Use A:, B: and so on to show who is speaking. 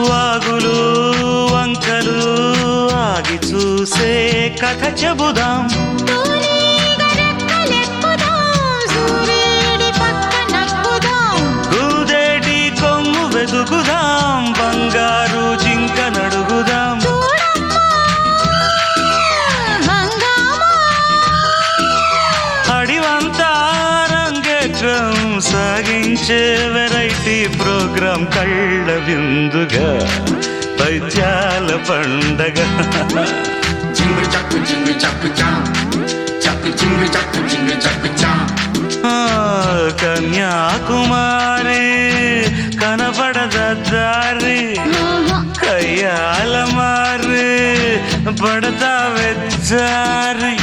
A: వాగులు వంకలు ఆగి చూసే కథ చెబుదాం. కూదేటి కొమ్ము వెతుకుదాం, బంగారు జింక నడుగుదాం. అడివంతా రంగేట్రం సాగించే వెరైటీ ప్రోగ్రాం కళ్ళ విందుగా పైత్యాల పండగ.
B: జింగు చక్కు జింగు చక్కు చా, చక్కు జింగు చక్కు జింగు చక్కు చా.
A: కన్యాకుమారి కనపడద దారి, కయ్యాల మారి పడతా వెచ్చారి.